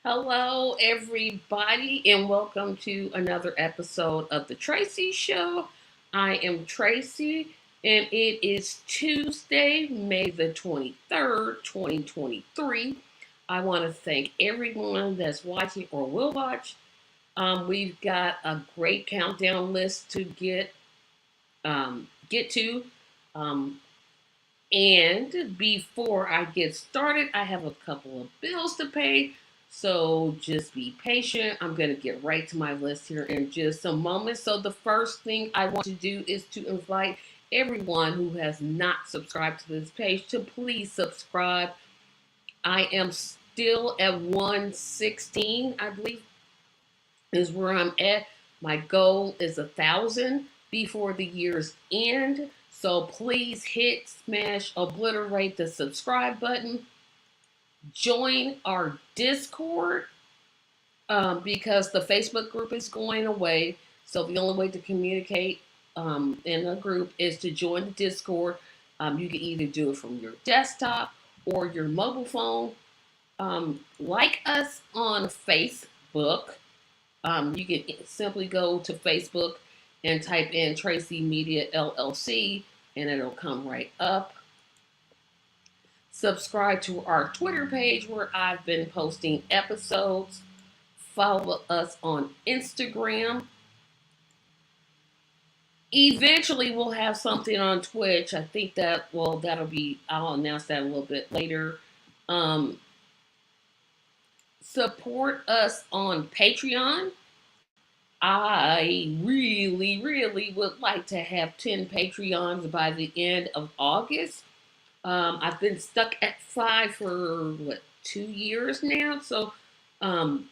Hello, everybody, and welcome to another episode of the Tracy Show. I am Tracy, and it is Tuesday, May the 23rd, 2023. I want to thank everyone that's watching or will watch. We've got a great countdown list to get to. Um, and before I get started, I have a couple of bills to pay. So just be patient. I'm going to get right to my list here in just a moment. So the first thing I want to do is to invite everyone who has not subscribed to this page to please subscribe. I am still at 116, I believe, is where I'm at. My goal is 1,000 before the year's end. So please hit, smash, obliterate the subscribe button. Join our Discord because the Facebook group is going away. So the only way to communicate in a group is to join the Discord. You can either do it from your desktop or your mobile phone. Like us on Facebook. You can simply go to Facebook and type in TRACYMedia LLC and it'll come right up. Subscribe to our Twitter page where I've been posting episodes. Follow us on Instagram. Eventually, we'll have something on Twitch. I think I'll announce that a little bit later. Um, Support us on Patreon. I really, really would like to have 10 Patreons by the end of August. I've been stuck at 5 for 2 years now. So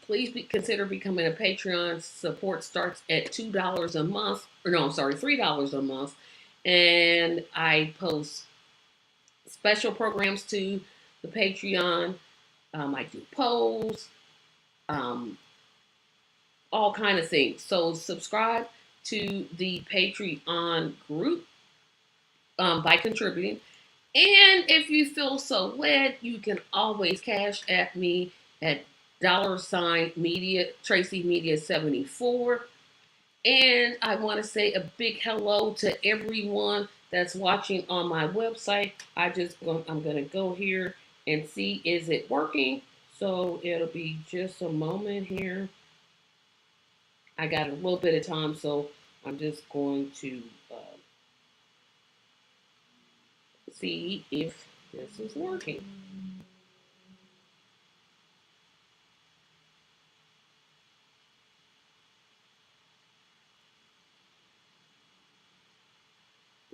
please consider becoming a Patreon. Support starts at $2 a month. Or no, I'm sorry, $3 a month. And I post special programs to the Patreon. I do polls. Um, all kind of things. So subscribe to the Patreon group by contributing. And if you feel so led, you can always cash at me at $media, Tracy Media 74. And I want to say a big hello to everyone that's watching on my website. I'm going to go here and see, is it working? So it'll be just a moment here. I got a little bit of time, so I'm just going to see if this is working.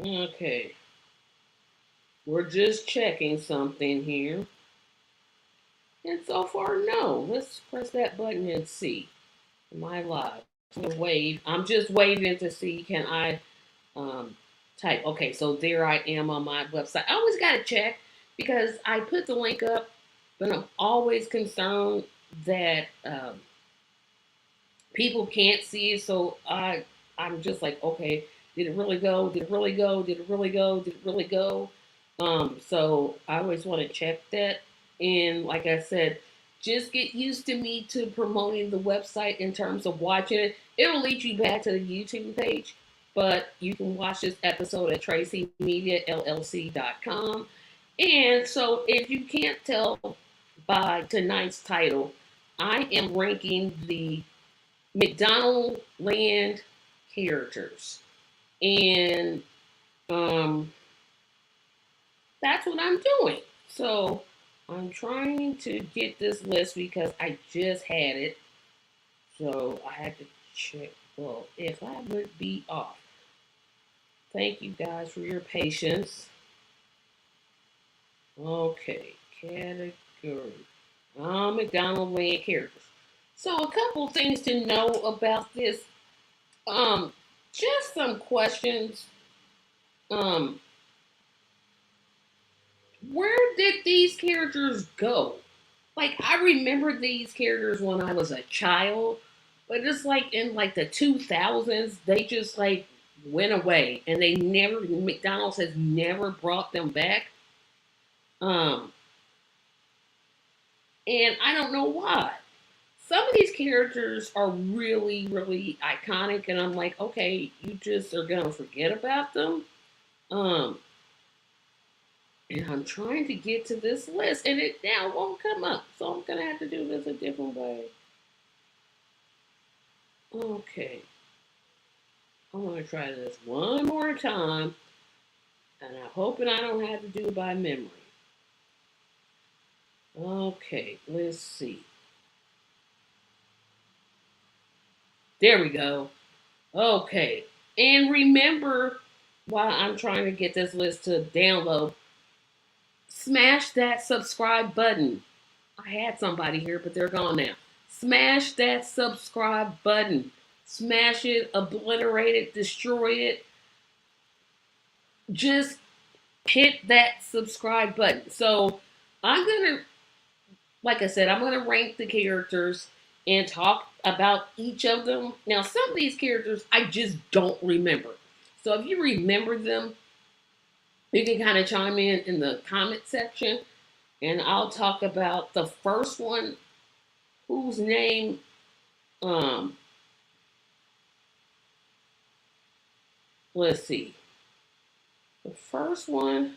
Okay, we're just checking something here. And so far, no. Let's press that button and see. Am I live? I'm just waving to see, can I type? Okay, so there I am on my website. I always got to check because I put the link up, but I'm always concerned that people can't see it. So I'm just like, okay, did it really go? Did it really go? Did it really go? Did it really go? So I always want to check that. And like I said, just get used to me to promoting the website in terms of watching it. It'll lead you back to the YouTube page, but you can watch this episode at TRACYMediaLLC.com. And so if you can't tell by tonight's title, I am ranking the McDonaldland characters. And that's what I'm doing. So I'm trying to get this list because I just had it. So I had to check. Well, if I would be off. Thank you guys for your patience. Okay, category. McDonaldland characters. So a couple things to know about this. Just some questions. Um, where did these characters go? Like I remember these characters when I was a child, but it's like in like the 2000s, they just like went away, and McDonald's has never brought them back. Um, and I don't know why. some of these characters are really, really iconic, and I'm like, okay, you just are gonna forget about them. Um, and I'm trying to get to this list, and it now won't come up, so I'm gonna have to do this a different way. Okay, I'm gonna try this one more time, and I'm hoping I don't have to do it by memory. Okay, let's see. There we go. Okay, and remember, while I'm trying to get this list to download, smash that subscribe button. I had somebody here, but they're gone now. Smash that subscribe button. Smash it, obliterate it, destroy it. Just hit that subscribe button. So I'm gonna, like I said, I'm gonna rank the characters and talk about each of them. Now, some of these characters I just don't remember. So if you remember them, you can kind of chime in the comment section, and I'll talk about the first one, whose name, um, let's see. The first one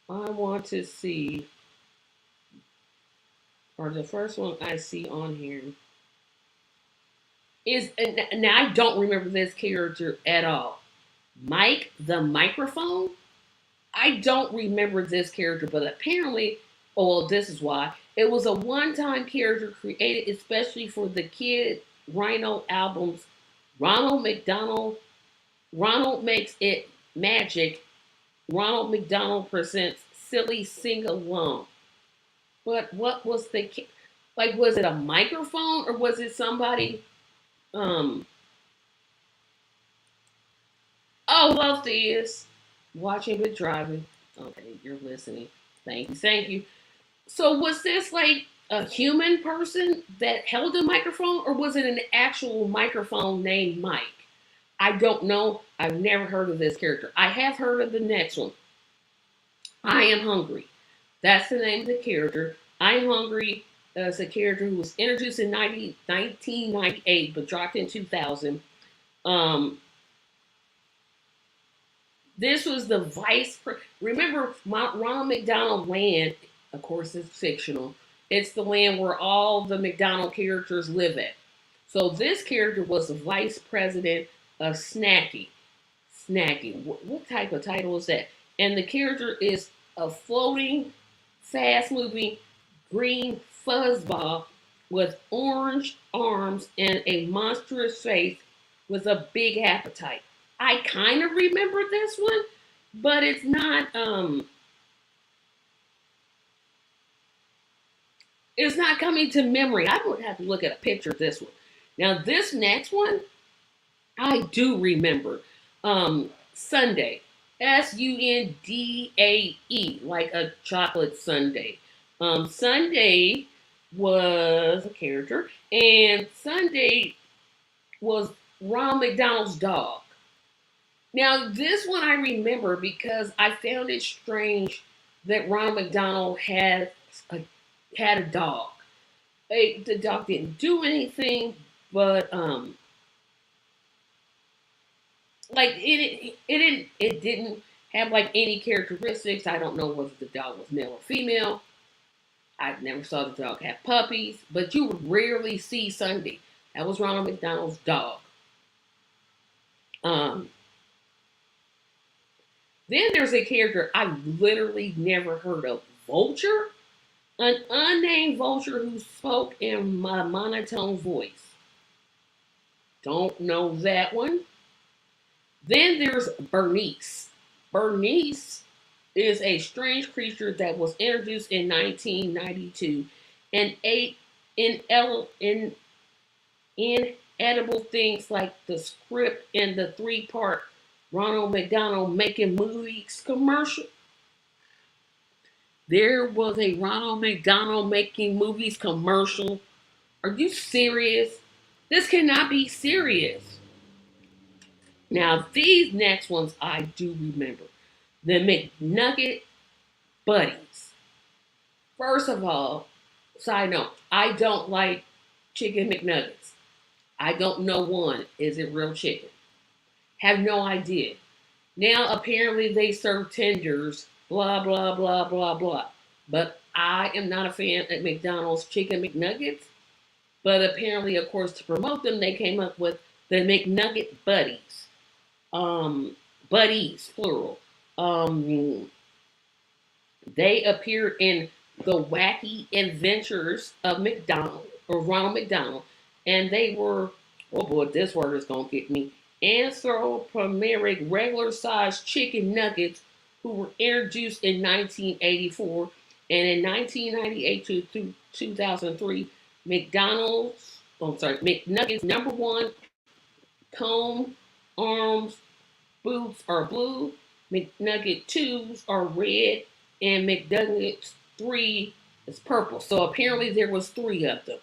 I want to see, or the first one I see on here, is, and now I don't remember this character at all. Mike the microphone. I don't remember this character, but apparently, oh, well, this is why. It was a one time character created especially for the Kid Rhino albums. Ronald McDonald, Ronald Makes It Magic, Ronald McDonald Presents Silly Sing Along. But what was the, like, was it a microphone or was it somebody, um, oh, love this. Watching but driving. Okay, you're listening. Thank you, thank you. So was this like a human person that held a microphone, or was it an actual microphone named Mike? I don't know. I've never heard of this character. I have heard of the next one. I Am Hungry. That's the name of the character. I Am Hungry is a character who was introduced in 1998 but dropped in 2000. Um, this was the remember, Ronald McDonald Land, of course, is fictional. It's the land where all the McDonald characters live at. So this character was the vice president of Snacky. Snacky. What type of title is that? And the character is a floating, fast moving green fuzzball with orange arms and a monstrous face with a big appetite. I kind of remember this one, but it's not coming to memory. I would have to look at a picture of this one. Now this next one, I do remember. Sunday. Sundae, like a chocolate sundae. Sunday was a character, and Sunday was Ron McDonald's dog. Now, this one I remember because I found it strange that Ronald McDonald a, had a dog. The dog didn't do anything, but like it didn't have like any characteristics. I don't know whether the dog was male or female. I never saw the dog have puppies, but you would rarely see Sunday. That was Ronald McDonald's dog. Um, then there's a character I literally never heard of, Vulture, an unnamed vulture who spoke in my monotone voice. Don't know that one. Then there's Bernice. Bernice is a strange creature that was introduced in 1992 and ate inedible things like the script in the three-part Ronald McDonald Making Movies commercial. There was a Ronald McDonald Making Movies commercial. Are you serious? This cannot be serious. Now, these next ones I do remember. The McNugget Buddies. First of all, Side note, I don't like chicken McNuggets. I don't know one. Is it real chicken? Have no idea. Now apparently they serve tenders, blah blah blah blah blah. But I am not a fan of McDonald's chicken McNuggets. But apparently, of course, to promote them, they came up with the McNugget Buddies. Buddies, plural. Um, they appeared in the Wacky Adventures of McDonald or Ronald McDonald, and they were, oh boy, this word is gonna get me. Anthropomorphic regular sized chicken nuggets who were introduced in 1984 and in 1998 to 2003. McDonald's, I'm sorry, McNuggets number one comb arms boots are blue, McNugget twos are red, and McNuggets three is purple. So apparently there was three of them.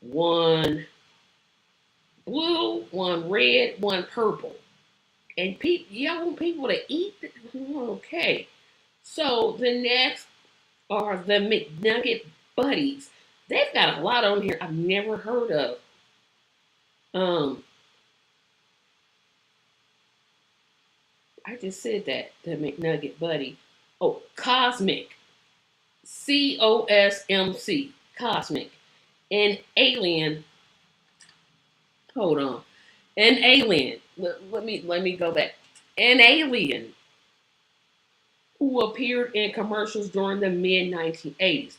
One blue, one red, one purple. And y'all want people to eat? Okay. So the next are the McNugget Buddies. They've got a lot on here I've never heard of. Um, I just said that, the McNugget Buddy. Oh, Cosmic. COSMC. Cosmic. An alien. Hold on. An alien. Let me go back. An alien who appeared in commercials during the mid 1980s.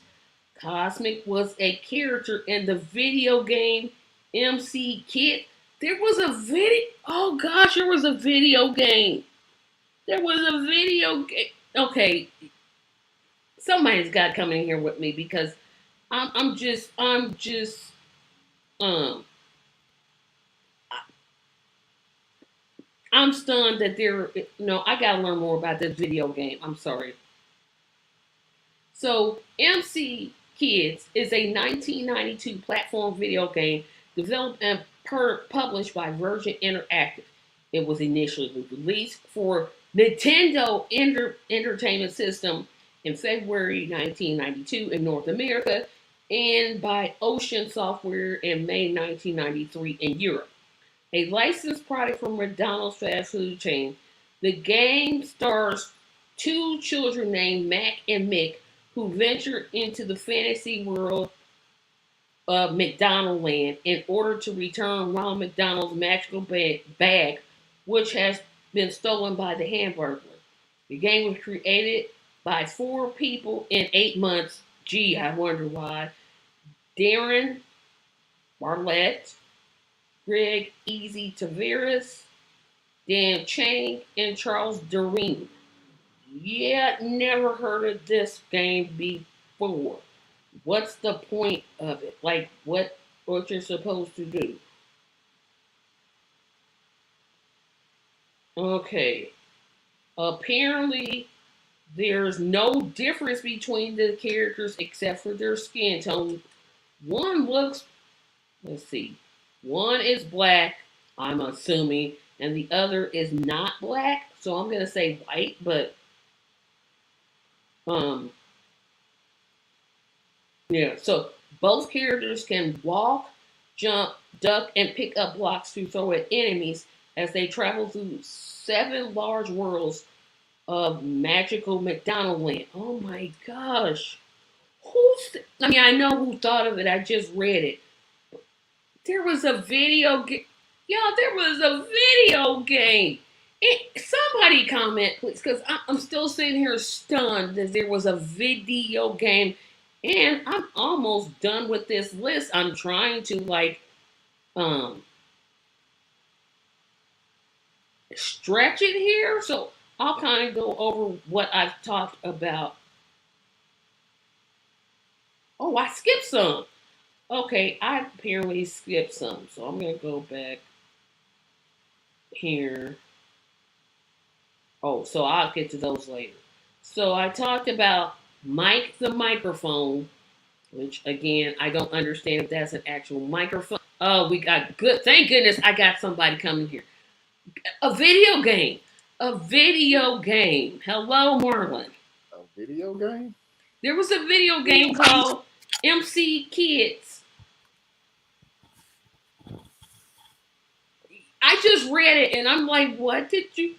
Cosmic was a character in the video game MC Kid. There was a video. Oh gosh, there was a video game. There was a video game. Okay, somebody's got to come in here with me because I'm just um I'm stunned that there. No, I gotta learn more about this video game. I'm sorry. So, MC Kids is a 1992 platform video game developed and published by Virgin Interactive. It was initially released for Nintendo Entertainment System in February 1992 in North America and by Ocean Software in May 1993 in Europe. A licensed product from McDonald's fast food chain, the game stars two children named Mac and Mick who venture into the fantasy world of McDonaldland in order to return Ronald McDonald's magical bag, which has been stolen by the Hamburglar. The game was created by four people in 8 months. Gee, I wonder why. Darren Bartlett, Greg Easy Tavares, Dan Chang, and Charles Doreen. Yeah, never heard of this game before. What's the point of it? Like what you're supposed to do? Okay. Apparently there's no difference between the characters except for their skin tone. One looks, let's see. One is black, I'm assuming, and the other is not black. So I'm gonna say white, but um yeah, so both characters can walk, jump, duck, and pick up blocks to throw at enemies as they travel through seven large worlds of magical McDonaldland. Oh my gosh. I mean, I know who thought of it, I just read it. There was a video game. Y'all, there was a video game. Somebody comment, please, because I'm still sitting here stunned that there was a video game. And I'm almost done with this list. I'm trying to um stretch it here. So I'll kind of go over what I've talked about. Oh, I skipped some. Okay, I apparently skipped some. So I'm gonna go back here. Oh, so I'll get to those later. So I talked about Mike the microphone, which again I don't understand if that's an actual microphone. Oh, we got good. Thank goodness I got somebody coming here. A video game. A video game. Hello, Marlon. A video game? There was a video game called MC Kids. I just read it and I'm like, what did you?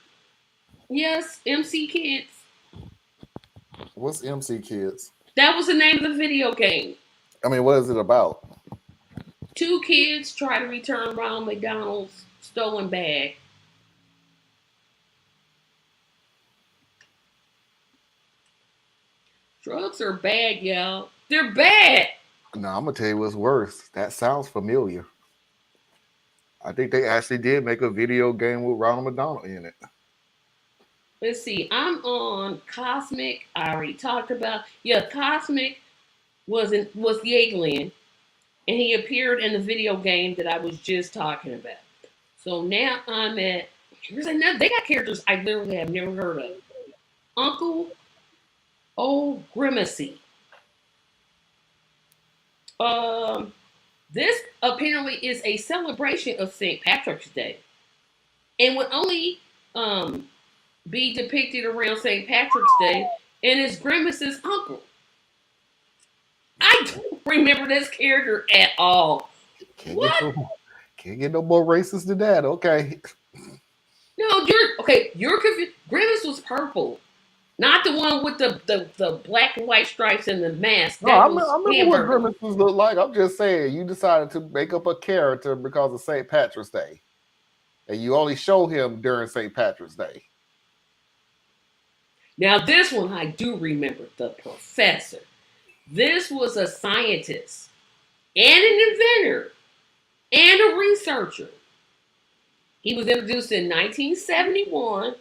Yes, MC Kids. What's MC Kids? That was the name of the video game. I mean, what is it about? Two kids try to return Ronald McDonald's stolen bag. Drugs are bad, y'all. They're bad. No, I'm gonna tell you what's worse. That sounds familiar. I think they actually did make a video game with Ronald McDonald in it. Let's see. I'm on Cosmic. I already talked about. Yeah, Cosmic was the alien, and he appeared in the video game that I was just talking about. So now I'm at. Here's another. They got characters I literally have never heard of. Uncle O'Grimacy. Um, this apparently is a celebration of St. Patrick's Day, and would only be depicted around St. Patrick's Day, and is Grimace's uncle. I don't remember this character at all. Can't What? get no, can't get no more racist than that. Okay. No, you're okay. You're confused. Grimace was purple, not the one with the black and white stripes and the mask. No, That I was remember what Hamburger. grimaces look like. I'm just saying you decided to make up a character because of St. Patrick's Day, and you only show him during St. Patrick's Day. Now this one I do remember. The professor. This was a scientist and an inventor and a researcher. He was introduced in 1971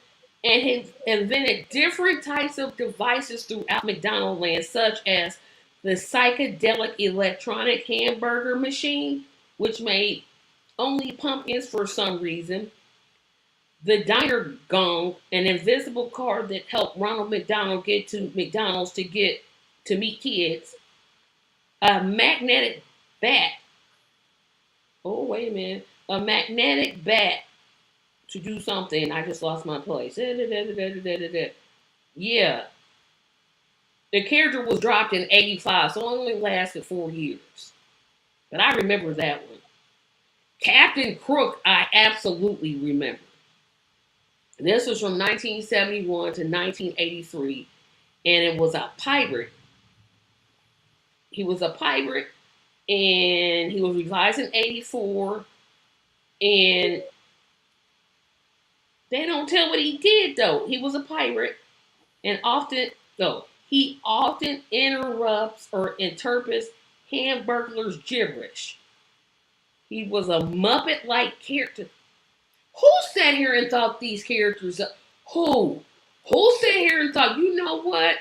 and he invented different types of devices throughout McDonaldland, such as the psychedelic electronic hamburger machine, which made only pumpkins for some reason, the diner gong, an invisible card that helped Ronald McDonald get to McDonald's to meet kids, a magnetic bat. Oh, wait a minute. A magnetic bat to do something. I just lost my place. Yeah. The character was dropped in 85, so it only lasted 4 years. But I remember that one. Captain Crook, I absolutely remember. This was from 1971 to 1983, and it was a pirate. He was a pirate, and he was revised in 84, and they don't tell what he did, though. He was a pirate, and he often interrupts or interprets Hamburglar's gibberish. He was a Muppet-like character. Who sat here and thought these characters? Who? Who sat here and thought, you know what?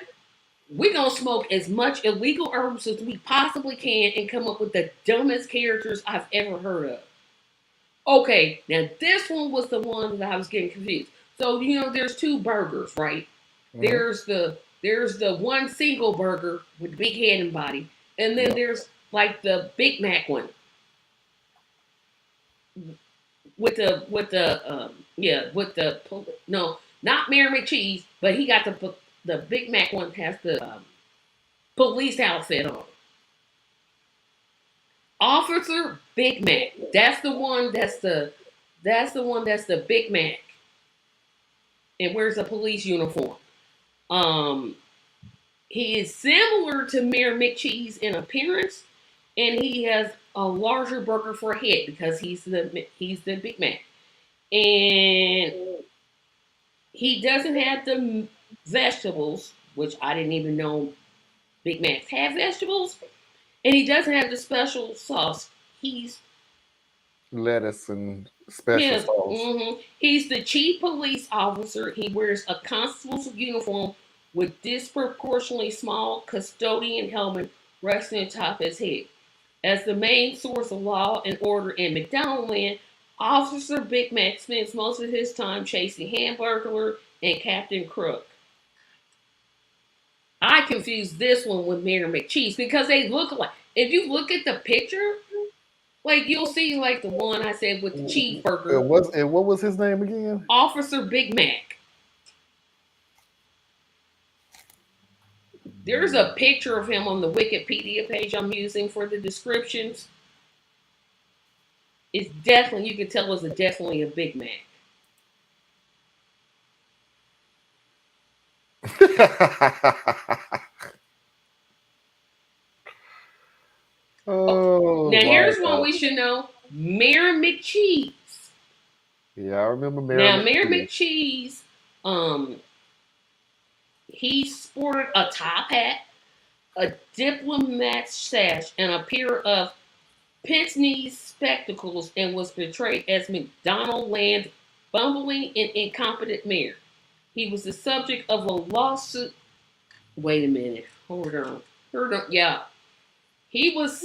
We're going to smoke as much illegal herbs as we possibly can and come up with the dumbest characters I've ever heard of. Okay, now this one was the one that I was getting confused. So, there's two burgers, right? Mhm. There's the one single burger with the big head and body. And then there's like the Big Mac one. With no, not Mary McCheese, but he got the Big Mac one has the police outfit on. Officer Big Mac. That's the one. That's the Big Mac. And wears a police uniform. He is similar to Mayor McCheese in appearance, and he has a larger burger for a head because he's the Big Mac, and he doesn't have the vegetables, which I didn't even know Big Macs have vegetables, and he doesn't have the special sauce. He's Lettuce and special yeah, sauce. he's the chief police officer. He wears a constable's uniform with disproportionately small custodian helmet resting atop his head. As the main source of law and order in McDonaldland, Officer Big Mac spends most of his time chasing Hamburglar and Captain Crook. I confused this one with Mayor McCheese because they look alike. If you look at the picture, like you'll see like the one I said with the cheeseburger. And what was his name again? Officer Big Mac. There's a picture of him on the Wikipedia page I'm using for the descriptions. It's definitely, you can tell it's definitely a Big Mac. Oh Now my here's one God. we should know: Mayor McCheese. Yeah, I remember Mary Now Mayor McCheese. McCheese, um, he sported a top hat, a diplomat sash, and a pair of pince-nez spectacles, and was portrayed as McDonaldland bumbling and incompetent mayor. He was the subject of a lawsuit. Wait a minute. Hold on. Hold on. Yeah. He was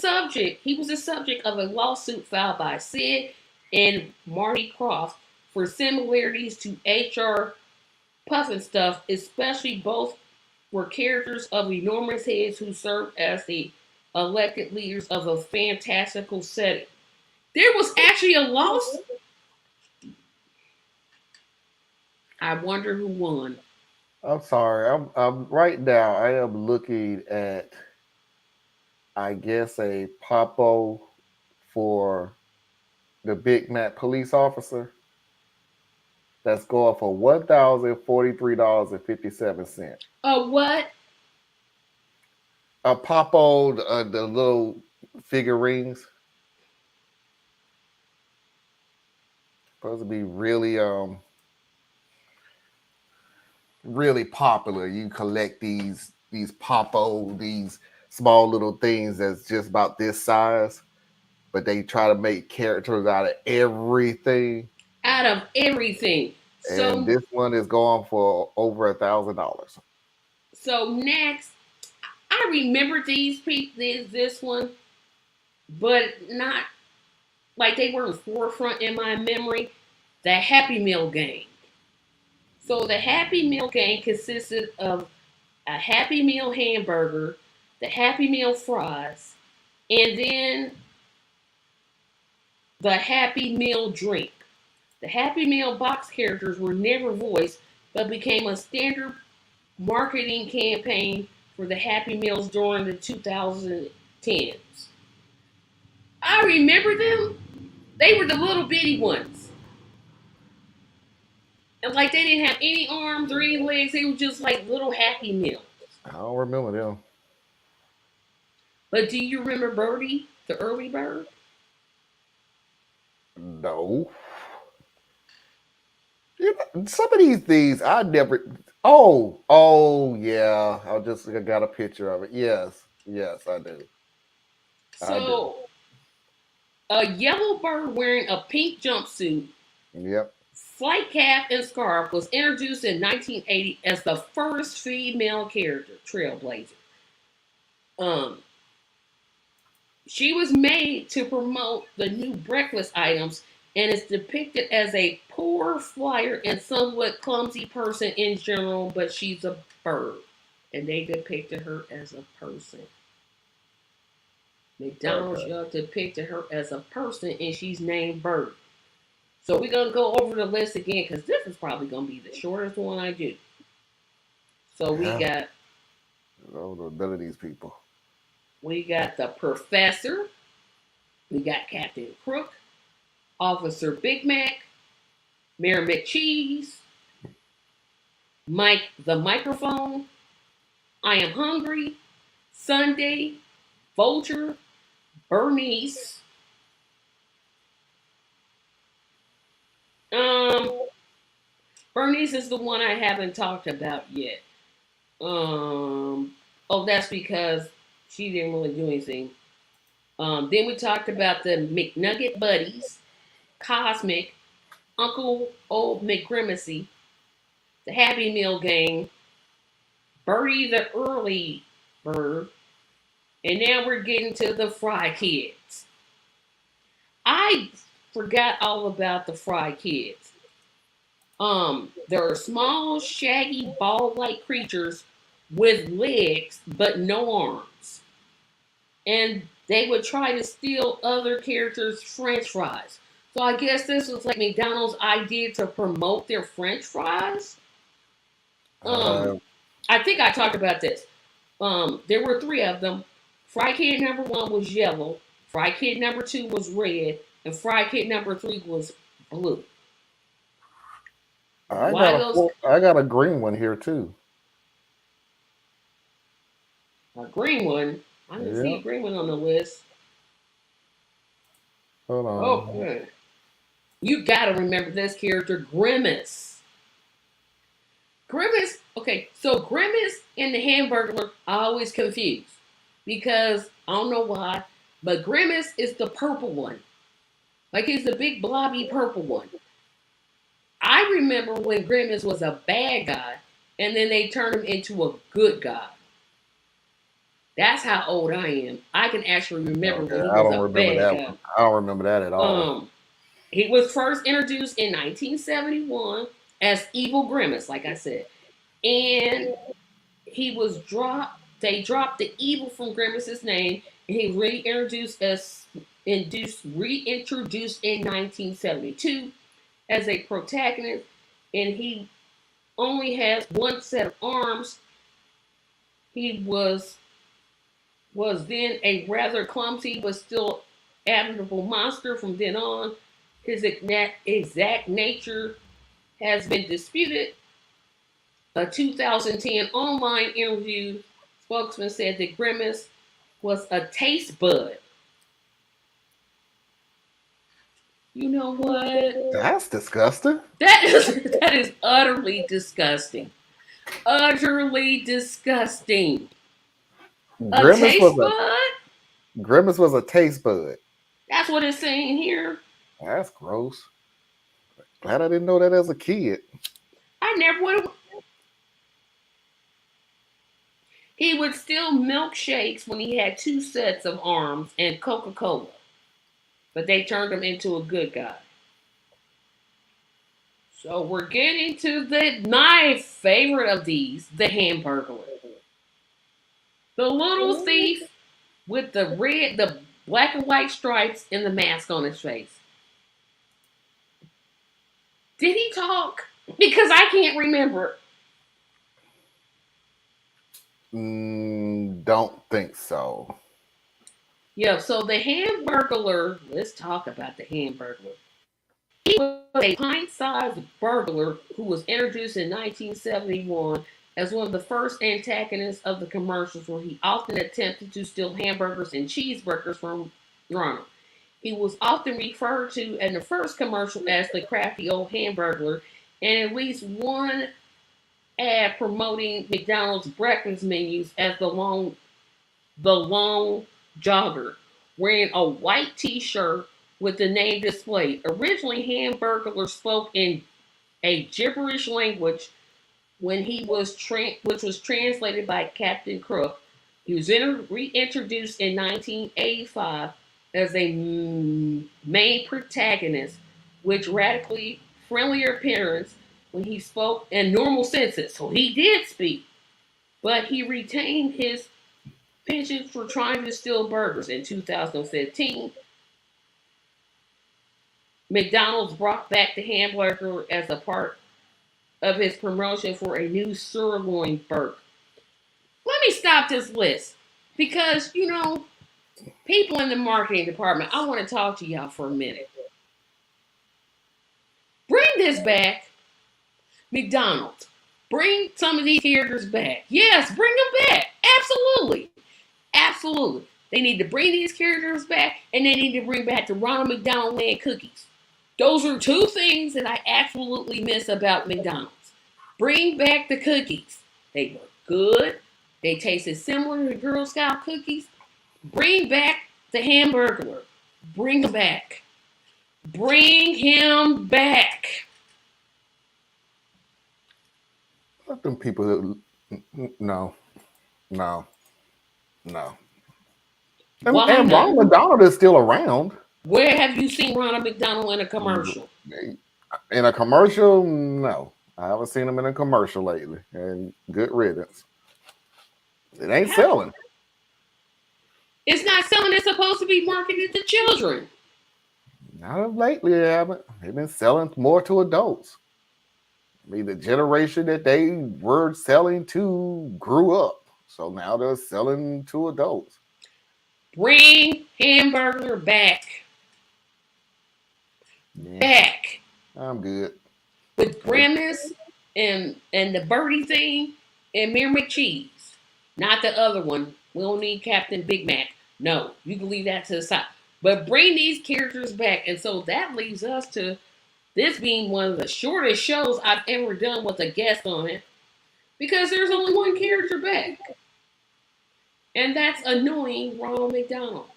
the subject of a lawsuit filed by Sid and Marty Croft for similarities to HR Puffin-Stuff, especially both were characters of enormous heads who served as the elected leaders of a fantastical setting. There was actually a lawsuit. I wonder who won. I'm sorry. I'm right now. I am looking at, I guess, a popo for the Big Mac police officer that's going for $1,043.57. What? A popo, the little figurines, supposed to be really popular. You collect these popo, these small little things that's just about this size, but they try to make characters out of everything. Out of everything. And So this one is going for over $1,000. so next, I remember these people, this one, but not like they weren't forefront in my memory. The Happy Meal gang. So the Happy Meal gang consisted of a Happy Meal hamburger, the Happy Meal fries, and then the Happy Meal drink. The Happy Meal box characters were never voiced, but became a standard marketing campaign for the Happy Meals during the 2010s. I remember them. They were the little bitty ones. And like they didn't have any arms or any legs, they were just like little Happy Meals. I don't remember them. But do you remember Birdie, the early bird? No. Some of these things I never. Oh, yeah. I got a picture of it. Yes, I do. I do. So a yellow bird wearing a pink jumpsuit, Yep. flight cap, and scarf was introduced in 1980 as the first female character, Trailblazer. Um, she was made to promote the new breakfast items and is depicted as a poor flyer and somewhat clumsy person in general, but she's a bird. And they depicted her as a person. McDonald's Okay. depicted her as a person and she's named Bird. So we're gonna go over the list again because this is probably gonna be the shortest one I do. So we Yeah. got I don't know none of these people. the professor, we got Captain Crook, Officer Big Mac, Mayor McCheese, Mike the microphone, I am hungry, Sunday, Vulture, Bernice. Um, Bernice is the one I haven't talked about yet. Oh, that's because she didn't really do anything. Then we talked about the McNugget Buddies, Cosmic, Uncle Old McGrimacy, the Happy Meal Gang, Birdie the Early Bird, and now we're getting to the Fry Kids. I forgot all about the Fry Kids. They're small, shaggy, ball-like creatures with legs but no arms, and they would try to steal other characters' French fries. So I guess this was like McDonald's idea to promote their French fries. Uh, Um, I think I talked about this. There were three of them. Fry Kid number one was yellow. Fry Kid number two was red, and Fry Kid number three was blue. Why those? I got a green one here too. A green one. I didn't see a Yep. green one on the list. Hold on. Okay. You gotta remember this character, Grimace. Grimace, okay, so Grimace and the Hamburglar I always confused because I don't know why, but Grimace is the purple one. Like he's the big blobby purple one. I remember when Grimace was a bad guy and then they turned him into a good guy. That's how old I am. I can actually remember Okay, when he I was don't a remember bad that guy. one. I don't remember that at all. He was first introduced in 1971 as Evil Grimace, like I said. And he was dropped, they dropped the evil from Grimace's name, and he reintroduced in 1972 as a protagonist, and he only has one set of arms. He was then a rather clumsy but still admirable monster from then on. His exact nature has been disputed. A 2010 online interview spokesman said that Grimace was a taste bud. You know what? That's disgusting. That is utterly disgusting. Utterly disgusting. A Grimace was taste bud? a taste bud. That's what it's saying here. That's gross. Glad I didn't know that as a kid. I never would have. He would steal milkshakes when he had two sets of arms and Coca Cola. But they turned him into a good guy. So we're getting to my favorite of these, the Hamburglar. The little thief with the black and white stripes and the mask on his face. Did he talk? Because I can't remember. Don't think so. Yeah, so the Hamburglar, let's talk about the Hamburglar. He was a pint-sized burglar who was introduced in 1971 as one of the first antagonists of the commercials where he often attempted to steal hamburgers and cheeseburgers from Ronald. He was often referred to in the first commercial as the crafty old Hamburglar, and at least one ad promoting McDonald's breakfast menus as the long jogger, wearing a white T-shirt with the name displayed. Originally, Hamburglar spoke in a gibberish language when he was which was translated by Captain Crook. He was reintroduced in 1985 as a main protagonist, with radically friendlier appearance when he spoke in normal senses. So he did speak, but he retained his penchant for trying to steal burgers. In 2015, McDonald's brought back the hamburger as a part of his promotion for a new sirloin burger. Let me stop this list because, people in the marketing department, I want to talk to y'all for a minute. Bring this back, McDonald's. Bring some of these characters back. Yes, bring them back. Absolutely. Absolutely. They need to bring these characters back, and they need to bring back the Ronald McDonaldland cookies. Those are two things that I absolutely miss about McDonald's. Bring back the cookies. They were good. They tasted similar to Girl Scout cookies. Bring back the Hamburglar. Bring him back. Bring him back. Let them people. No, no, no. Why And not? Ronald McDonald is still around. Where have you seen Ronald McDonald in a commercial? In a commercial, no. I haven't seen him in a commercial lately. And good riddance. It ain't selling. It's not selling. It's supposed to be marketed to children. Not of lately, they haven't. They've been selling more to adults. I mean, the generation that they were selling to grew up. So now they're selling to adults. Bring hamburger back. Yeah, Back. I'm good. With But Grimace and the birdie thing and Mayor McCheese. Not the other one. We don't need Captain Big Mac. No, you can leave that to the side. But bring these characters back. And so that leads us to this being one of the shortest shows I've ever done with a guest on it. Because there's only one character back. And that's annoying Ronald McDonald.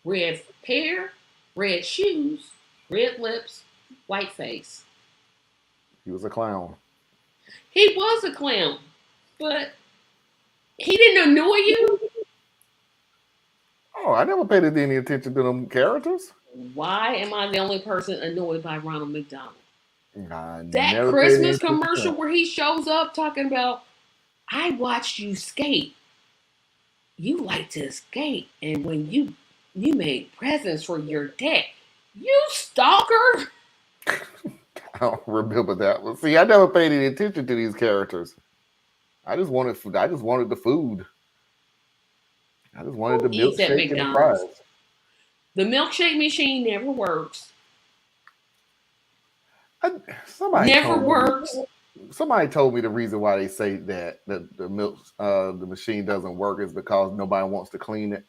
Red hair, red shoes, red lips, white face. he was a clown. He was a clown, but he didn't annoy you. Oh, I never paid any attention to them characters. Why am I the only person annoyed by Ronald McDonald? I That never paid any Christmas attention to commercial him. where he shows up talking about, I watched you skate. You like to skate, and when you made presents for your dad, you stalker. I don't remember that one. See, I never paid any attention to these characters. I just wanted food. I just wanted the food. I just wanted Who the eats at milkshake and the fries. McDonald's? The milkshake machine never works. I, somebody Never told me. works. Somebody told me the reason why they say that the milk the machine doesn't work is because nobody wants to clean it.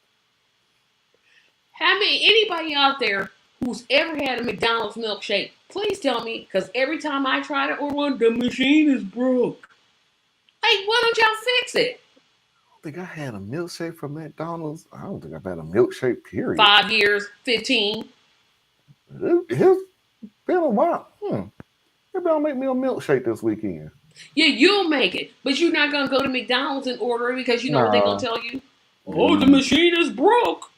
How many anybody out there who's ever had a McDonald's milkshake? Please tell me, because every time I try to order one, the machine is broke. Like, why don't y'all fix it? I think I had a milkshake from McDonald's. I don't think I've had a milkshake. Period. 5 years, 15. It's been a while. Maybe I'll make me a milkshake this weekend. Yeah, you'll make it, but you're not gonna go to McDonald's and order it because you know what they're gonna Nah, tell you. Oh, the mm, machine is broke.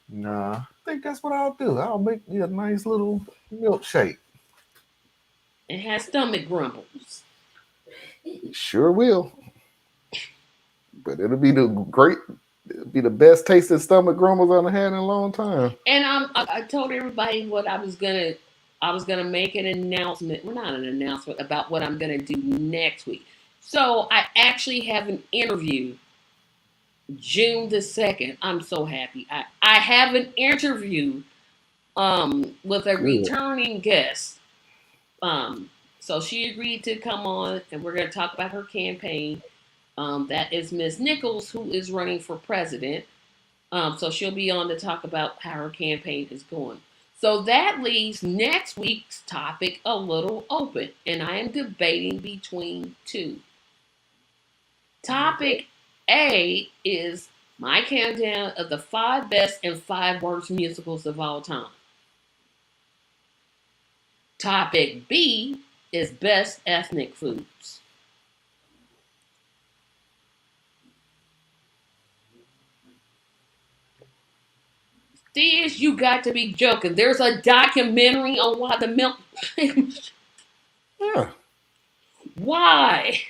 nah. I think that's what I'll do. I'll make me a nice little milkshake. It has stomach grumbles. Sure will. But it'll be the best tasting stomach grumbles I've had in a long time. And I told everybody what I was gonna make an announcement. Well, not an announcement about what I'm gonna do next week. So I actually have an interview June the 2nd. I'm so happy. I have an interview with a Good. returning guest. So she agreed to come on, and we're going to talk about her campaign. That is Miss Nichols, who is running for president. So she'll be on to talk about how her campaign is going. So that leaves next week's topic a little open, and I am debating between two. Okay. Topic A is my countdown of the 5 best and 5 worst musicals of all time. Topic B is best ethnic foods. This you got to be joking. There's a documentary on why the milk. Yeah. Why?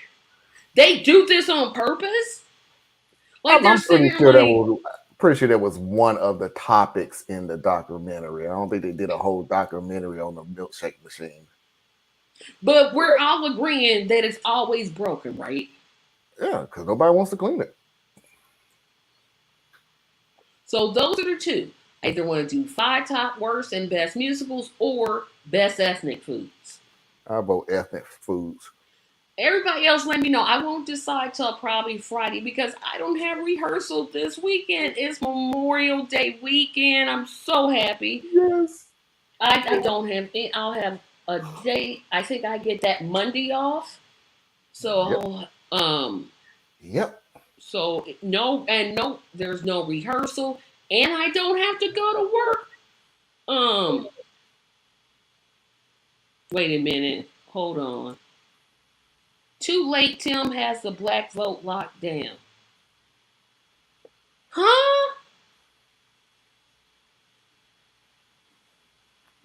They do this on purpose? Like they're I'm sitting pretty there sure that like, was pretty sure that was one of the topics in the documentary. I don't think they did a whole documentary on the milkshake machine. but we're all agreeing that it's always broken, right? Yeah, because nobody wants to clean it. So those are the two. I either want to do 5 top worst and best musicals or best ethnic foods. I vote ethnic foods. Everybody else, let me know. I won't decide till probably Friday because I don't have rehearsal this weekend. It's Memorial Day weekend. I'm so happy. Yes. I don't have. I'll have a day. I think I get that Monday off. Yep. So Yep. no, and no, there's no rehearsal, and I don't have to go to work. Um, wait a minute. Hold on. Too late. Tim has the black vote locked down. Huh?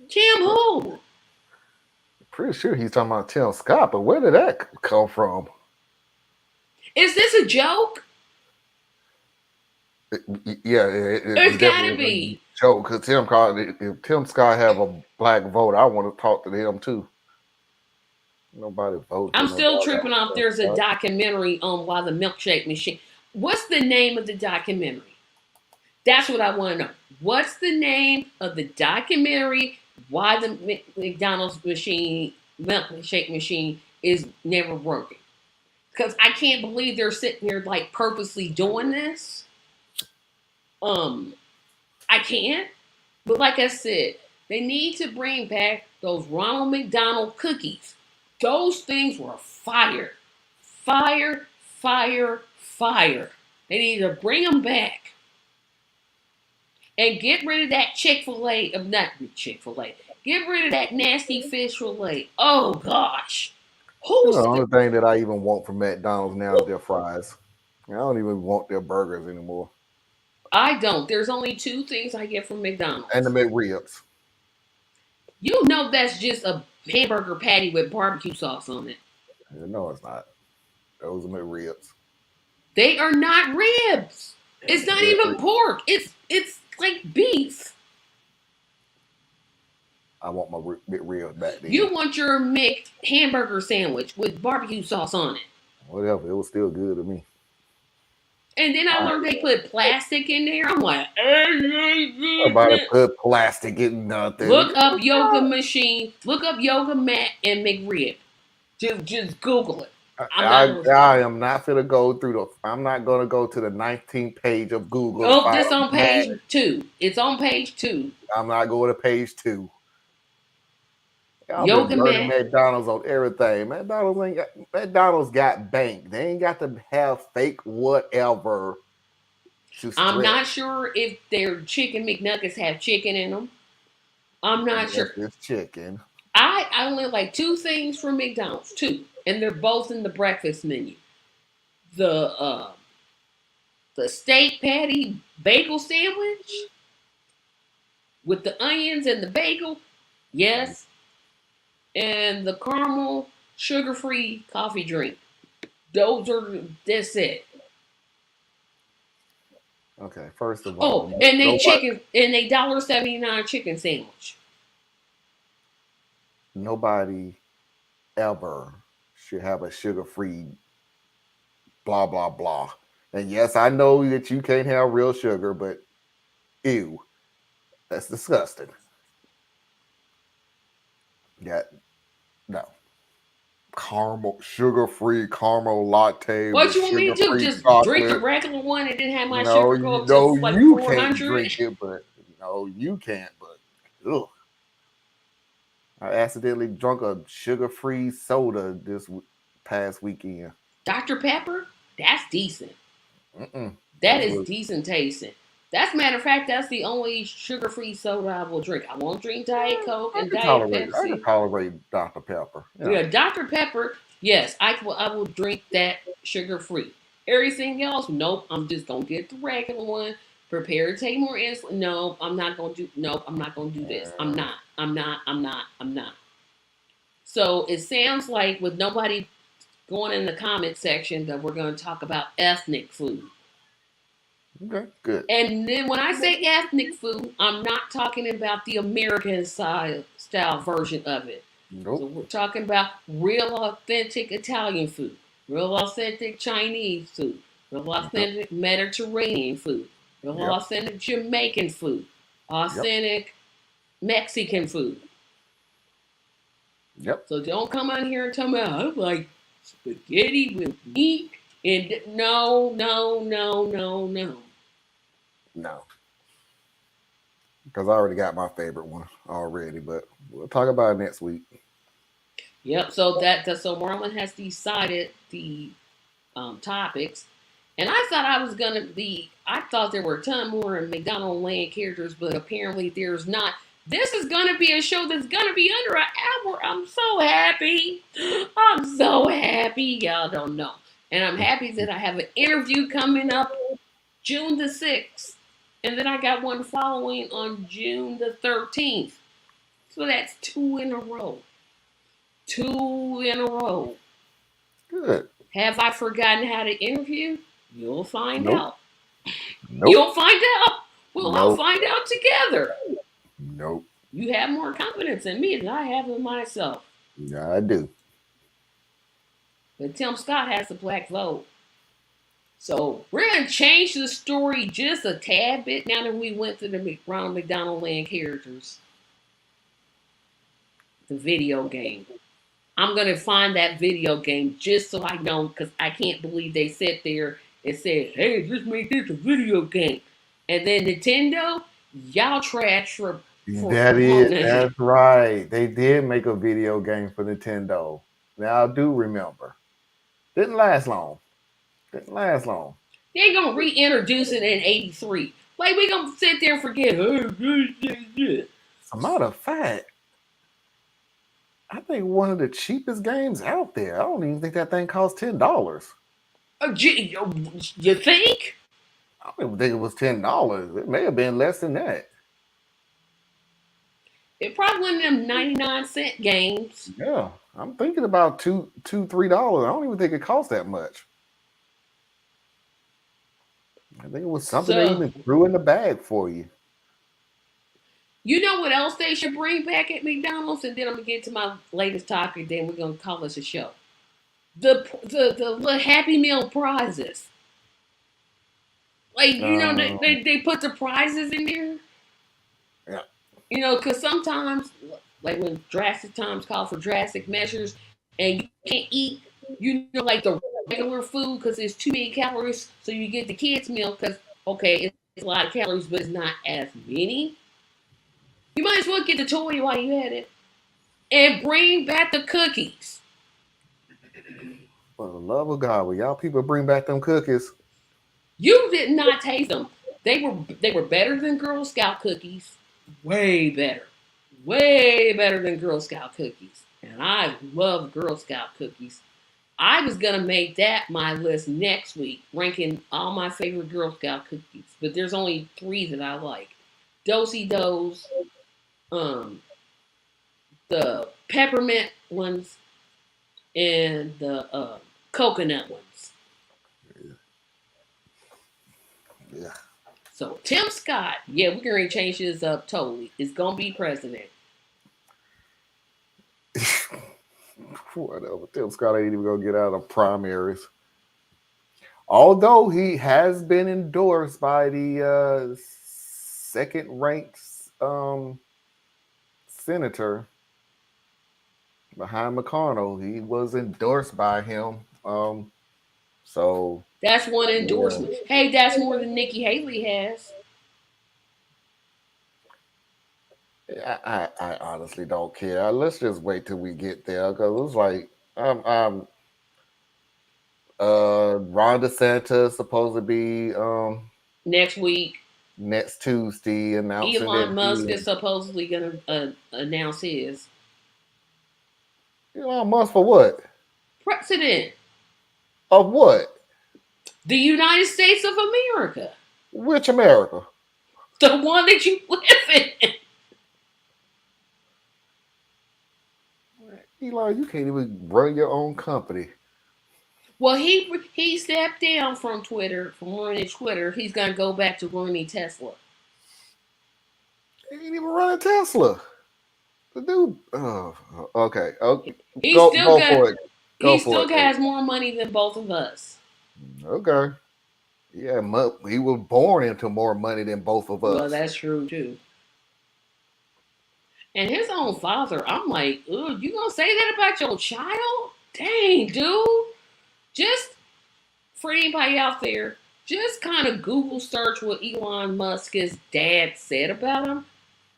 Tim who? Pretty sure he's talking about Tim Scott, but where did that come from? Is this a joke? Yeah, It's it gotta definitely is be. a joke because Tim Scott, if Tim Scott have a black vote, I want to talk to him too. Nobody votes for I'm no still doggone tripping off. stuff. There's a documentary on why the milkshake machine. What's the name of the documentary? That's what I want to know. What's the name of the documentary? Why the McDonald's machine, milkshake machine, is never working? Because I can't believe they're sitting there like purposely doing this. Um, I can't. But like I said, they need to bring back those Ronald McDonald cookies. Those things were fire. Fire, fire, fire. They need to bring them back. And get rid of that Chick-fil-A, not Chick-fil-A. Get rid of that nasty fish fillet. Oh gosh. You know, Who's the the, only thing that I even want from McDonald's now is their fries. I don't even want their burgers anymore. I don't. There's only two things I get from And the McDonald's. McRibs. You know that's just a hamburger patty with barbecue sauce on it. No, it's not. Those are McRibs. They are not ribs. It's not even pork. It's like beef. I want my McRibs back then. You want your mixed hamburger sandwich with barbecue sauce on it. Whatever. It was still good to me. And then I learned they put plastic in there. I'm like, Nobody put plastic in nothing. look up yoga machine, look up yoga mat and McRib. Just Google it. I am not gonna go through I'm not gonna go to the 19th page of Google. Oh, this on page 2. It's on page 2. I'm not going to page 2. Y'all Yoga been burning mat. McDonald's on everything. McDonald's got bank. They ain't got to have fake whatever. I'm not sure if their chicken McNuggets have chicken in them. I'm not sure. It's chicken. I only like 2 things from McDonald's, 2, and they're both in the breakfast menu. The steak patty bagel sandwich with the onions and the bagel, yes, and the caramel sugar-free coffee drink. That's it. Okay, first of all, and they chicken and they $1.79 chicken sandwich. Nobody ever should have a sugar-free blah blah blah. And yes, I know that you can't have real sugar, but ew, that's disgusting. Yeah, no. Caramel, sugar-free caramel latte. What you want me to do? Just drink the regular one and then have my sugar go up to like you 400? Can't drink it, but no, you can't. But ugh. I accidentally drunk a sugar-free soda this past weekend. Dr. Pepper? That's decent. That is decent tasting. That's matter of fact, that's the only sugar-free soda I will drink. I won't drink Diet Coke and Diet Pepsi. I can tolerate Dr. Pepper. Yeah, Dr. Pepper, yes, I will drink that sugar-free. Everything else, nope, I'm just going to get the regular one. Prepare to take more insulin. No, I'm not going to do this. I'm not. So it sounds like with nobody going in the comment section that we're going to talk about ethnic food. Okay, good. And then when I say ethnic food, I'm not talking about the American style version of it. Nope. So we're talking about real authentic Italian food, real authentic Chinese food, real authentic Mediterranean food, real authentic Jamaican food, authentic Mexican food. Yep. So don't come on here and tell me I like spaghetti with meat and no. No. Because I already got my favorite one already, but we'll talk about it next week. Yep. So Marlon has decided the topics, and I thought I thought there were a ton more McDonaldland characters, but apparently there's not. This is gonna be a show that's gonna be under an hour. I'm so happy. Y'all don't know, and I'm happy that I have an interview coming up June the 6th. And then I got one following on June the 13th. So that's 2 in a row. 2 in a row. Good. Have I forgotten how to interview? You'll find out. Nope. You'll find out. We'll all find out together. Nope. You have more confidence in me than I have in myself. Yeah, I do. But Tim Scott has the black vote. So we're gonna change the story just a tad bit now that we went through the Ronald McDonald Land characters, the video game. I'm gonna find that video game just so I know because I can't believe they sat there and said, "Hey, just make this a video game," and then Nintendo, y'all trash for That is, promoting it. that's right. They did make a video game for Nintendo. Now I do remember. Didn't last long. Didn't last long. They ain't gonna reintroduce it in '83. Like we gonna sit there and forget. As a matter of fact, I think one of the cheapest games out there. I don't even think that thing cost $10. You think? I don't even think it was $10. It may have been less than that. It probably one of them 99-cent games. Yeah, I'm thinking about $3. I don't even think it cost that much. I think it was something they So even threw in the bag for you. you know what else they should bring back at McDonald's? And then I'm gonna get to my latest topic. Then we're gonna call this a show. The little Happy Meal prizes. Like they put the prizes in there. Yeah. Because sometimes, like when drastic times call for drastic measures, and you can't eat, like the regular food because it's too many calories. So you get the kids meal because okay, it's a lot of calories, but it's not as many. You might as well get the toy while you had it, and bring back the cookies. For the love of God, will y'all people bring back them cookies? You did not taste them. They were better than Girl Scout cookies. Way better. Way better than Girl Scout cookies. And I love Girl Scout cookies. I was gonna make that my list next week, ranking all my favorite Girl Scout cookies. But there's only three that I like: Dosey Do's, um, the peppermint ones, and the coconut ones. Yeah. So Tim Scott, yeah, we're gonna change this up totally. Is gonna be president. Whatever. Tim Scott ain't even gonna get out of primaries. Although he has been endorsed by the second ranked senator behind McConnell. He was endorsed by him. So That's one yeah. endorsement. Hey, that's more than Nikki Haley has. I honestly don't care. Let's just wait till we get there because it's like Ron DeSantis supposed to be Next week, next Tuesday announcing that Elon Musk is supposedly going to announce his Elon Musk for what? president, Of what? the United States of America, Which America? the one that you live in. Elon, you can't even run your own company. Well, he stepped down from Twitter, from running Twitter. He's going to go back to running Tesla. He ain't even running Tesla. The dude. Oh, okay. Okay. He Go still go got for it. Go he for still it. has more money than both of us. Okay. Yeah, he was born into more money than both of Well, us. that's true too. And his own father, I'm like, ugh, you gonna say that about your child? Dang, dude. Just for anybody out there, just kind of Google search what Elon Musk's dad said about him.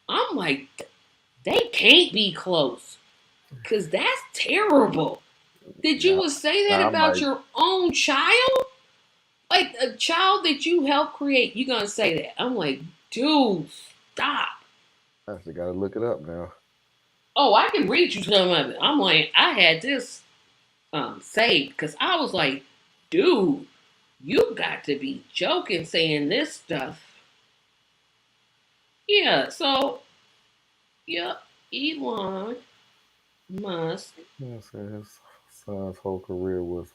I'm like, they can't be close. Cause that's terrible. That you Now, would say that now I'm about like, your own child? Like a child that you helped create, you gonna say that. I'm like, dude, stop. I actually got to look it up now. Oh, I can read you some of it. I'm like, I had this saved because I was like, dude, you got to be joking saying this stuff. Yeah, so yeah, Elon Musk. Yeah, so his son's whole career was.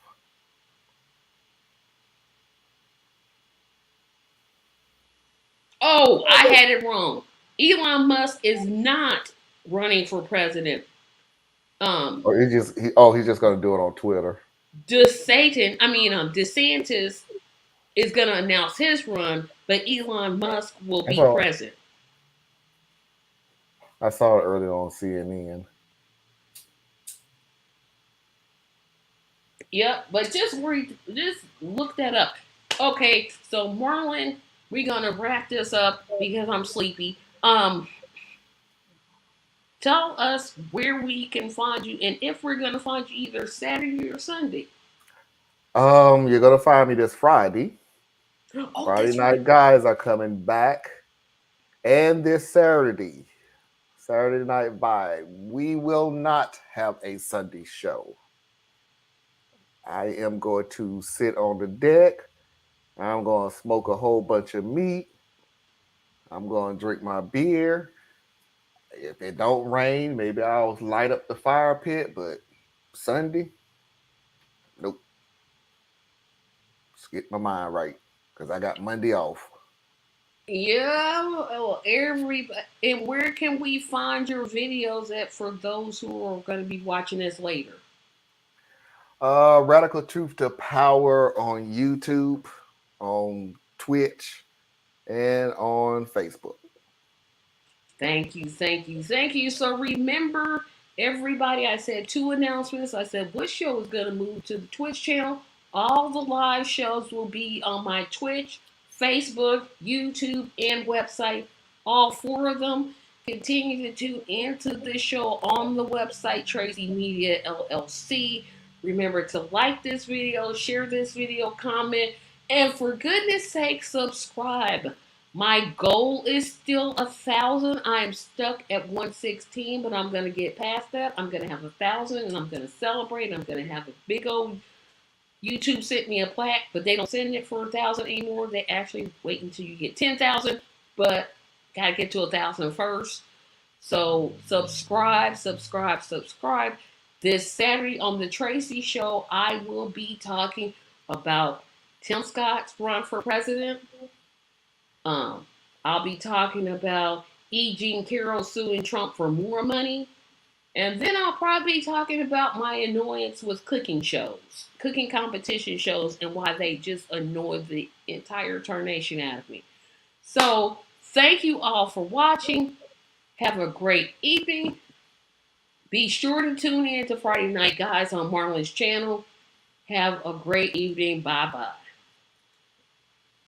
Oh, I had it wrong. Elon Musk is not running for president. Um, He's just gonna do it on Twitter. DeSantis is going to announce his run, but Elon Musk will I be saw president. I saw it earlier on CNN. Yep, but just look that up. Okay, so Marlon, we're gonna wrap this up because I'm sleepy. Tell us where we can find you and if we're gonna find you either Saturday or Sunday. You're gonna find me this Friday. Oh, Friday that's right. night guys are coming back, and this Saturday, Saturday night vibe. We will not have a Sunday show. I am going to sit on the deck. I'm going to smoke a whole bunch of meat. I'm going to drink my beer. If it don't rain, maybe I'll light up the fire pit. But Sunday, nope. Just get my mind right because I got Monday off. Yeah, well, everybody. And where can we find your videos at for those who are going to be watching this later? Radical Truth to Power on YouTube, on Twitch, and on Facebook. Thank you, thank you, thank you. So remember, everybody, I said two announcements. I said which show is going to move to the Twitch channel. All the live shows will be on my Twitch, Facebook, YouTube, and website. All four of them. Continue to tune into this show on the website, Tracy Media LLC. Remember to like this video, share this video, comment, and for goodness sake, subscribe. My goal is still 1,000. I am stuck at 116, but I'm gonna get past that. I'm gonna have 1,000, and I'm gonna celebrate. I'm gonna have a big old YouTube sent me a plaque, but they don't send it for 1,000 anymore. They actually wait until you get 10,000, but gotta get to 1,000 first. So subscribe, subscribe, subscribe. This Saturday on the Tracy Show, I will be talking about Tim Scott's run for president. Um, I'll be talking about E. Jean Carroll suing Trump for more money. And then I'll probably be talking about my annoyance with cooking shows, cooking competition shows, and why they just annoy the entire tarnation out of me. So, thank you all for watching. Have a great evening. Be sure to tune in to Friday Night Guys on Marlon's channel. Have a great evening. Bye bye.